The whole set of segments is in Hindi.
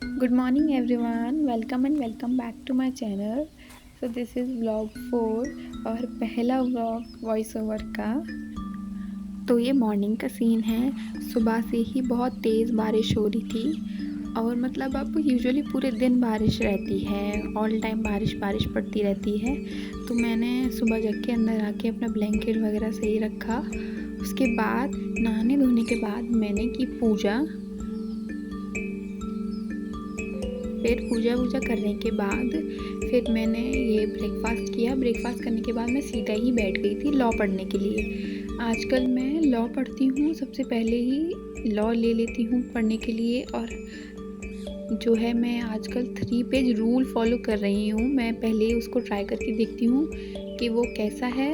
Good morning everyone. Welcome and welcome back to my channel. So this is vlog 4 और पहला vlog वॉइस ओवर का। तो ये मॉर्निंग का सीन है। सुबह से ही बहुत तेज़ बारिश हो रही थी और मतलब अब यूजुअली पूरे दिन बारिश रहती है, ऑल टाइम बारिश बारिश पड़ती रहती है। तो मैंने सुबह जग के अंदर आके अपना ब्लैंकेट वगैरह सही रखा। उसके बाद नहाने धोने के बाद मैंने की पूजा। फिर पूजा वूजा करने के बाद फिर मैंने ये ब्रेकफ़ास्ट किया। ब्रेकफ़ास्ट करने के बाद मैं सीधा ही बैठ गई थी लॉ पढ़ने के लिए। आजकल मैं लॉ पढ़ती हूँ, सबसे पहले ही लॉ ले लेती हूँ पढ़ने के लिए। और जो है मैं आजकल 3 पेज रूल फॉलो कर रही हूँ। मैं पहले उसको ट्राई करके देखती हूँ कि वो कैसा है,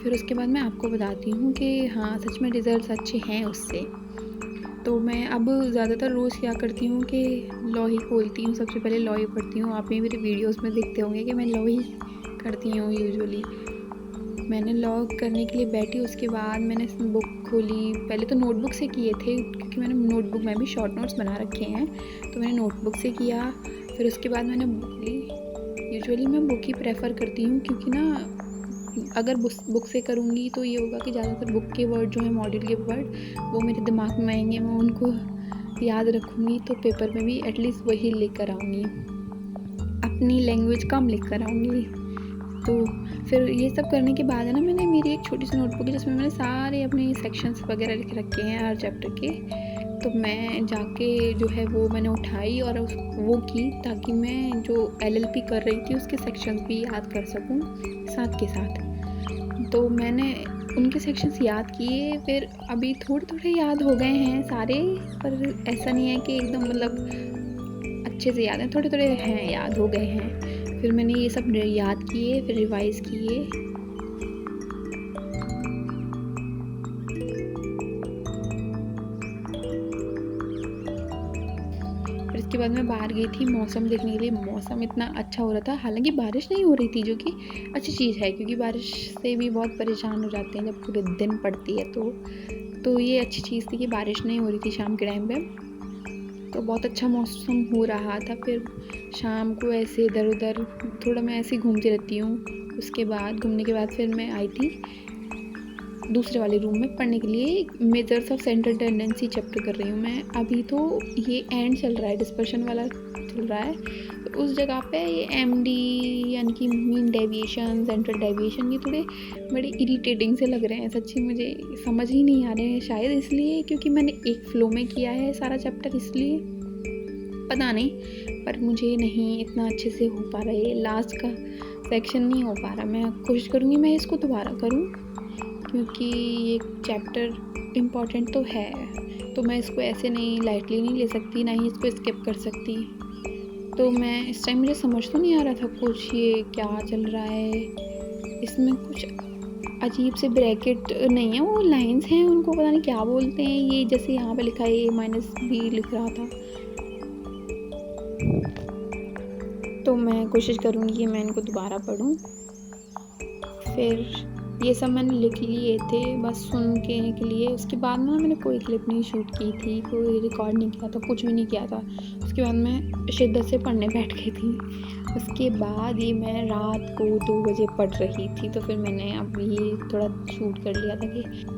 फिर उसके बाद मैं आपको बताती हूँ कि हाँ सच में रिज़ल्ट्स अच्छे हैं उससे। तो मैं अब ज़्यादातर रोज़ क्या करती हूँ कि लॉ ही खोलती हूँ, सबसे पहले लॉ ही पढ़ती हूँ। आप भी मेरी वीडियोस में देखते होंगे कि मैं लॉ ही करती हूँ यूजुअली। मैंने लॉ करने के लिए बैठी, उसके बाद मैंने बुक खोली। पहले तो नोटबुक से किए थे क्योंकि मैंने नोटबुक में भी शॉर्ट नोट्स बना रखे हैं, तो मैंने नोटबुक से किया। फिर उसके बाद मैंने बुक ली। यूजुअली मैं बुक ही प्रेफ़र करती हूँ क्योंकि ना अगर बुक से करूँगी तो ये होगा कि ज़्यादातर बुक के वर्ड जो हैं, मॉड्यूल के वर्ड, वो मेरे दिमाग में आएंगे, मैं उनको याद रखूँगी। तो पेपर में भी एटलीस्ट वही लिख कर आऊँगी, अपनी लैंग्वेज कम लिख कर आऊँगी। तो फिर ये सब करने के बाद है ना, मैंने मेरी एक छोटी सी नोटबुक है जिसमें मैंने सारे अपने सेक्शंस वगैरह लिख रखे हैं हर चैप्टर के। तो मैं जाके जो है वो मैंने उठाई और वो की, ताकि मैं जो एलएलपी कर रही थी उसके सेक्शंस भी याद कर सकूं साथ के साथ। तो मैंने उनके सेक्शंस याद किए। फिर अभी थोड़े-थोड़े याद हो गए हैं सारे, पर ऐसा नहीं है कि एकदम मतलब अच्छे से याद हैं, थोड़े-थोड़े हैं, याद हो गए हैं। फिर मैंने ये सब याद किए, फिर रिवाइज़ किए। फिर इसके बाद मैं बाहर गई थी मौसम देखने के लिए। मौसम इतना अच्छा हो रहा था, हालाँकि बारिश नहीं हो रही थी, जो कि अच्छी चीज़ है क्योंकि बारिश से भी बहुत परेशान हो जाते हैं जब पूरे दिन पड़ती है तो। तो ये अच्छी चीज़ थी कि बारिश नहीं हो रही थी शाम के टाइम पे। तो बहुत अच्छा मौसम हो रहा था। फिर शाम को ऐसे इधर-उधर थोड़ा मैं ऐसे ही घूमती रहती हूँ। उसके बाद घूमने के बाद फिर मैं आई थी दूसरे वाले रूम में पढ़ने के लिए। Measures of central tendency chapter कर रही हूँ मैं। अभी तो ये एंड चल रहा है, डिस्पर्शन वाला चल रहा है। तो उस जगह पे ये एमडी यानी कि मीन डेविएशन, सेंट्रल डेविएशन, ये थोड़े बड़े इरिटेटिंग से लग रहे हैं सच्ची। मुझे समझ ही नहीं आ रहे हैं, शायद इसलिए क्योंकि मैंने एक फ्लो में किया है सारा चैप्टर, इसलिए पता नहीं। पर मुझे नहीं इतना अच्छे से हो पा रहा है, लास्ट का सेक्शन नहीं हो पा रहा। मैं कोशिश करूँगी मैं इसको दोबारा करूँ क्योंकि ये चैप्टर इम्पॉर्टेंट तो है, तो मैं इसको ऐसे नहीं लाइटली नहीं ले सकती, ना ही इसको स्किप कर सकती। तो मैं इस टाइम मुझे समझ तो नहीं आ रहा था कुछ, ये क्या चल रहा है। इसमें कुछ अजीब से ब्रैकेट नहीं है, वो लाइंस हैं, उनको पता नहीं क्या बोलते हैं। ये जैसे यहाँ पे लिखा है A-B लिख रहा था। तो मैं कोशिश करूँगी कि मैं इनको दोबारा पढूँ। फिर ये सब मैंने लिख लिए थे बस सुनने के लिए। उसके बाद ना मैंने कोई क्लिप नहीं शूट की थी, कोई रिकॉर्ड नहीं किया था, कुछ भी नहीं किया था। उसके बाद मैं शिद्दत से पढ़ने बैठ गई थी। उसके बाद ये मैं रात को 2 बजे पढ़ रही थी, तो फिर मैंने अब ये थोड़ा शूट कर लिया था कि